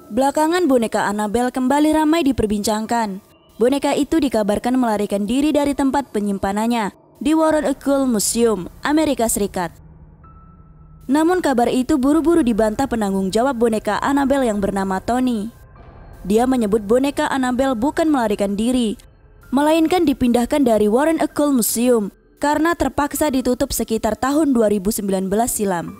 Belakangan boneka Annabelle kembali ramai diperbincangkan. Boneka itu dikabarkan melarikan diri dari tempat penyimpanannya di Warren Occult Museum, Amerika Serikat. Namun kabar itu buru-buru dibantah penanggung jawab boneka Annabelle yang bernama Tony. Dia menyebut boneka Annabelle bukan melarikan diri, melainkan dipindahkan dari Warren Occult Museum karena terpaksa ditutup sekitar tahun 2019 silam.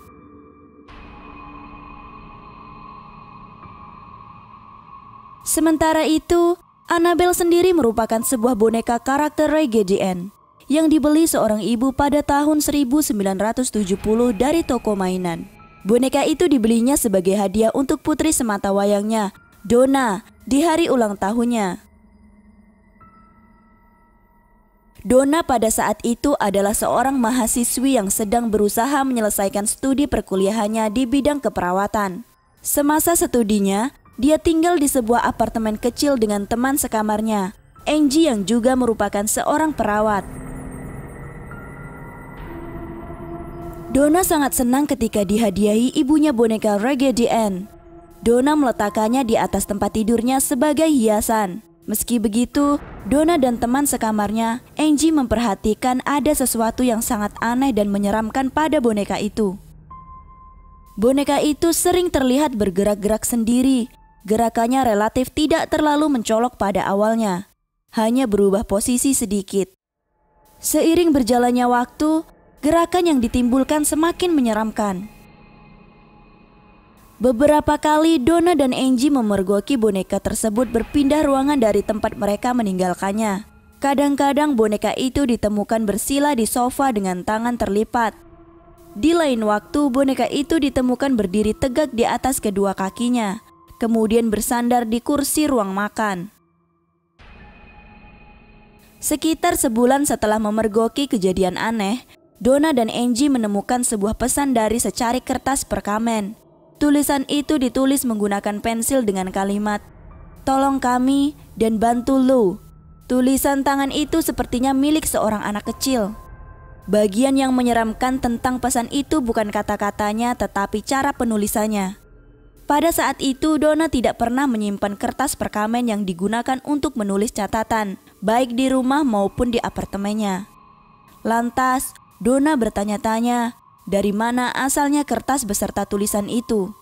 Sementara itu, Annabelle sendiri merupakan sebuah boneka karakter Raggedy Ann yang dibeli seorang ibu pada tahun 1970 dari toko mainan. Boneka itu dibelinya sebagai hadiah untuk putri sematawayangnya, Donna, di hari ulang tahunnya. Donna pada saat itu adalah seorang mahasiswi yang sedang berusaha menyelesaikan studi perkuliahannya di bidang keperawatan. Semasa studinya, dia tinggal di sebuah apartemen kecil dengan teman sekamarnya, Angie yang juga merupakan seorang perawat. Donna sangat senang ketika dihadiahi ibunya boneka Raggedy Ann. Donna meletakkannya di atas tempat tidurnya sebagai hiasan. Meski begitu, Donna dan teman sekamarnya, Angie, memperhatikan ada sesuatu yang sangat aneh dan menyeramkan pada boneka itu. Boneka itu sering terlihat bergerak-gerak sendiri. Gerakannya relatif tidak terlalu mencolok pada awalnya, hanya berubah posisi sedikit. Seiring berjalannya waktu, gerakan yang ditimbulkan semakin menyeramkan. Beberapa kali Donna dan Angie memergoki boneka tersebut berpindah ruangan dari tempat mereka meninggalkannya. Kadang-kadang boneka itu ditemukan bersila di sofa dengan tangan terlipat. Di lain waktu, boneka itu ditemukan berdiri tegak di atas kedua kakinya, kemudian bersandar di kursi ruang makan. Sekitar sebulan setelah memergoki kejadian aneh, Donna dan Angie menemukan sebuah pesan dari secari kertas perkamen. Tulisan itu ditulis menggunakan pensil dengan kalimat, "Tolong kami dan bantu Lou." Tulisan tangan itu sepertinya milik seorang anak kecil. Bagian yang menyeramkan tentang pesan itu bukan kata-katanya tetapi cara penulisannya. Pada saat itu, Donna tidak pernah menyimpan kertas perkamen yang digunakan untuk menulis catatan, baik di rumah maupun di apartemennya. Lantas, Donna bertanya-tanya, dari mana asalnya kertas beserta tulisan itu?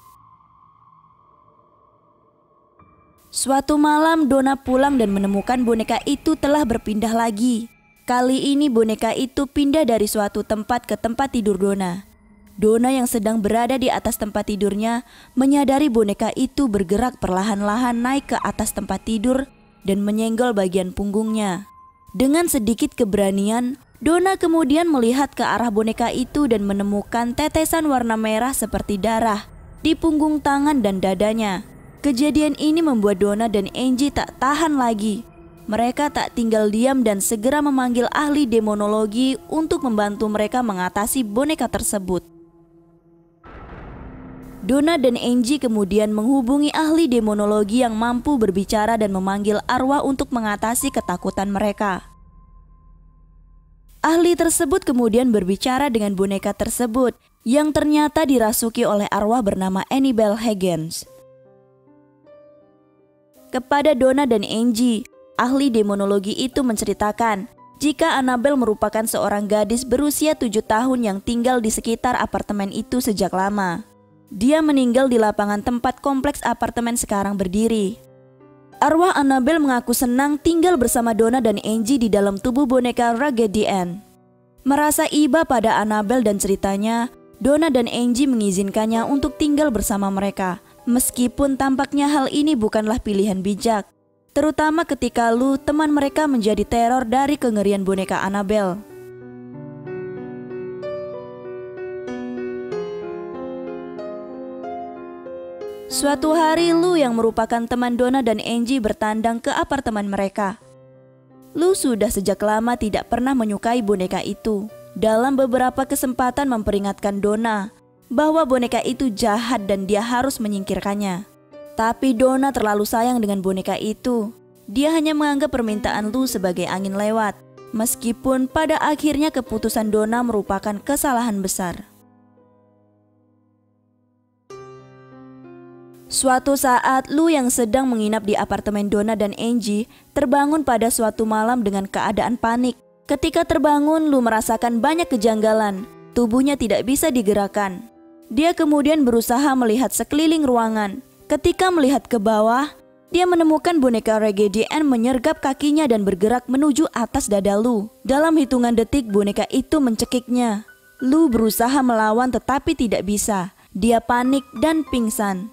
Suatu malam, Donna pulang dan menemukan boneka itu telah berpindah lagi. Kali ini boneka itu pindah dari suatu tempat ke tempat tidur Donna. Donna yang sedang berada di atas tempat tidurnya menyadari boneka itu bergerak perlahan-lahan naik ke atas tempat tidur dan menyenggol bagian punggungnya. Dengan sedikit keberanian, Donna kemudian melihat ke arah boneka itu dan menemukan tetesan warna merah seperti darah di punggung tangan dan dadanya. Kejadian ini membuat Donna dan Angie tak tahan lagi. Mereka tak tinggal diam dan segera memanggil ahli demonologi untuk membantu mereka mengatasi boneka tersebut. Donna dan Angie kemudian menghubungi ahli demonologi yang mampu berbicara dan memanggil arwah untuk mengatasi ketakutan mereka. Ahli tersebut kemudian berbicara dengan boneka tersebut yang ternyata dirasuki oleh arwah bernama Annabelle Higgins. Kepada Donna dan Angie, ahli demonologi itu menceritakan jika Annabelle merupakan seorang gadis berusia 7 tahun yang tinggal di sekitar apartemen itu sejak lama. Dia meninggal di lapangan tempat kompleks apartemen sekarang berdiri. Arwah Annabelle mengaku senang tinggal bersama Donna dan Angie di dalam tubuh boneka Raggedy Ann. Merasa iba pada Annabelle dan ceritanya, Donna dan Angie mengizinkannya untuk tinggal bersama mereka. Meskipun tampaknya hal ini bukanlah pilihan bijak, terutama ketika Lou, teman mereka, menjadi teror dari kengerian boneka Annabelle. Suatu hari, Lou yang merupakan teman Donna dan Angie bertandang ke apartemen mereka. Lou sudah sejak lama tidak pernah menyukai boneka itu. Dalam beberapa kesempatan memperingatkan Donna bahwa boneka itu jahat dan dia harus menyingkirkannya. Tapi Donna terlalu sayang dengan boneka itu. Dia hanya menganggap permintaan Lou sebagai angin lewat, meskipun pada akhirnya keputusan Donna merupakan kesalahan besar. Suatu saat, Lu yang sedang menginap di apartemen Donna dan Angie terbangun pada suatu malam dengan keadaan panik. Ketika terbangun, Lu merasakan banyak kejanggalan. Tubuhnya tidak bisa digerakkan. Dia kemudian berusaha melihat sekeliling ruangan. Ketika melihat ke bawah, dia menemukan boneka Raggedy Ann menyergap kakinya dan bergerak menuju atas dada Lu. Dalam hitungan detik, boneka itu mencekiknya. Lu berusaha melawan tetapi tidak bisa. Dia panik dan pingsan.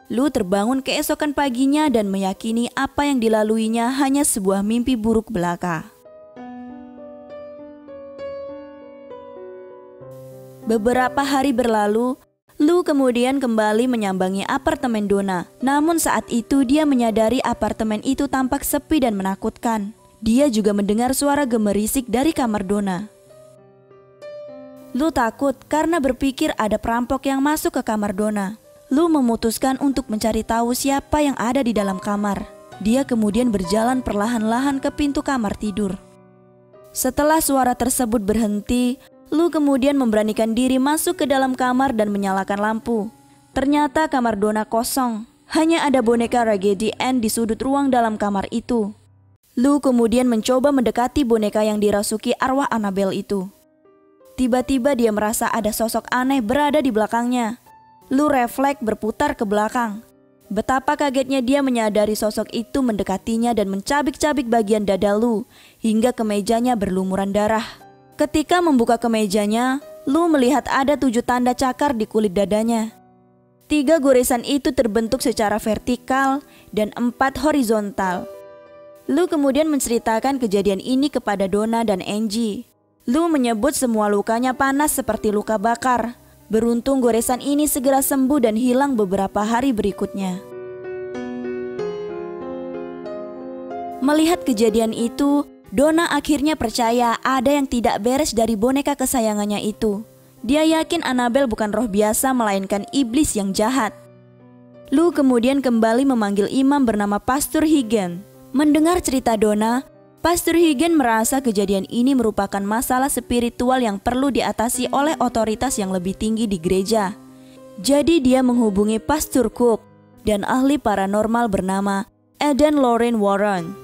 Lu terbangun keesokan paginya dan meyakini apa yang dilaluinya hanya sebuah mimpi buruk belaka. Beberapa hari berlalu, Lu kemudian kembali menyambangi apartemen Donna. Namun saat itu dia menyadari apartemen itu tampak sepi dan menakutkan. Dia juga mendengar suara gemerisik dari kamar Donna. Lu takut karena berpikir ada perampok yang masuk ke kamar Donna. Lu memutuskan untuk mencari tahu siapa yang ada di dalam kamar. Dia kemudian berjalan perlahan-lahan ke pintu kamar tidur. Setelah suara tersebut berhenti, Lu kemudian memberanikan diri masuk ke dalam kamar dan menyalakan lampu. Ternyata kamar Donna kosong. Hanya ada boneka Raggedy Ann di sudut ruang dalam kamar itu. Lu kemudian mencoba mendekati boneka yang dirasuki arwah Annabelle itu. Tiba-tiba dia merasa ada sosok aneh berada di belakangnya. Lu refleks berputar ke belakang. Betapa kagetnya dia menyadari sosok itu mendekatinya dan mencabik-cabik bagian dada Lu hingga kemejanya berlumuran darah. Ketika membuka kemejanya, Lu melihat ada 7 tanda cakar di kulit dadanya. 3 goresan itu terbentuk secara vertikal dan 4 horizontal. Lu kemudian menceritakan kejadian ini kepada Donna dan Angie. Lu menyebut semua lukanya panas seperti luka bakar. Beruntung goresan ini segera sembuh dan hilang beberapa hari berikutnya. Melihat kejadian itu, Donna akhirnya percaya ada yang tidak beres dari boneka kesayangannya itu. Dia yakin Annabelle bukan roh biasa melainkan iblis yang jahat. Lu kemudian kembali memanggil imam bernama Pastor Higgins. Mendengar cerita Donna, Pastor Higgins merasa kejadian ini merupakan masalah spiritual yang perlu diatasi oleh otoritas yang lebih tinggi di gereja. Jadi dia menghubungi Pastor Cook dan ahli paranormal bernama Eden Lorraine Warren.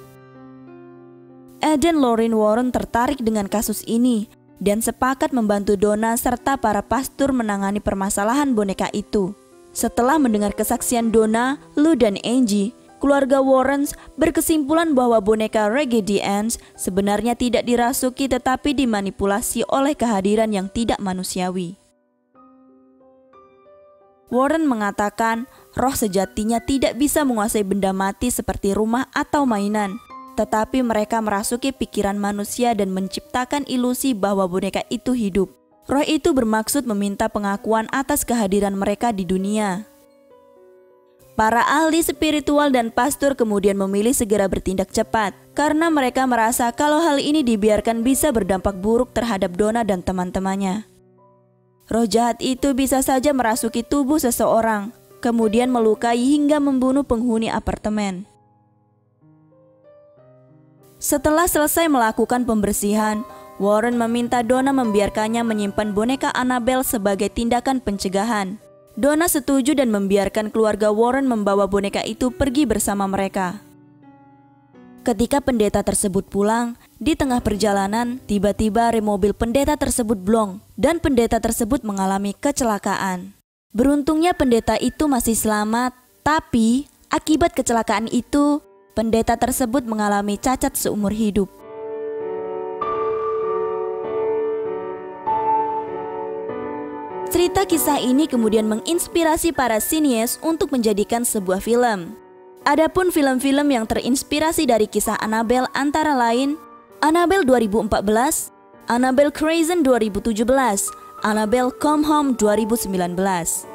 Eden Lorraine Warren tertarik dengan kasus ini dan sepakat membantu Donna serta para pastor menangani permasalahan boneka itu. Setelah mendengar kesaksian Donna, Lu dan Angie, keluarga Warren berkesimpulan bahwa boneka Raggedy Ann sebenarnya tidak dirasuki tetapi dimanipulasi oleh kehadiran yang tidak manusiawi. Warren mengatakan roh sejatinya tidak bisa menguasai benda mati seperti rumah atau mainan, tetapi mereka merasuki pikiran manusia dan menciptakan ilusi bahwa boneka itu hidup. Roh itu bermaksud meminta pengakuan atas kehadiran mereka di dunia. Para ahli spiritual dan pastor kemudian memilih segera bertindak cepat karena mereka merasa kalau hal ini dibiarkan bisa berdampak buruk terhadap Donna dan teman-temannya. Roh jahat itu bisa saja merasuki tubuh seseorang, kemudian melukai hingga membunuh penghuni apartemen. Setelah selesai melakukan pembersihan, Warren meminta Donna membiarkannya menyimpan boneka Annabelle sebagai tindakan pencegahan. Donna setuju dan membiarkan keluarga Warren membawa boneka itu pergi bersama mereka. Ketika pendeta tersebut pulang, di tengah perjalanan, tiba-tiba rem mobil pendeta tersebut blong dan pendeta tersebut mengalami kecelakaan. Beruntungnya pendeta itu masih selamat, tapi akibat kecelakaan itu, pendeta tersebut mengalami cacat seumur hidup. Cerita kisah ini kemudian menginspirasi para sinias untuk menjadikan sebuah film. Adapun film-film yang terinspirasi dari kisah Annabelle antara lain Annabelle 2014, Annabelle Crazy 2017, Annabelle Come Home 2019.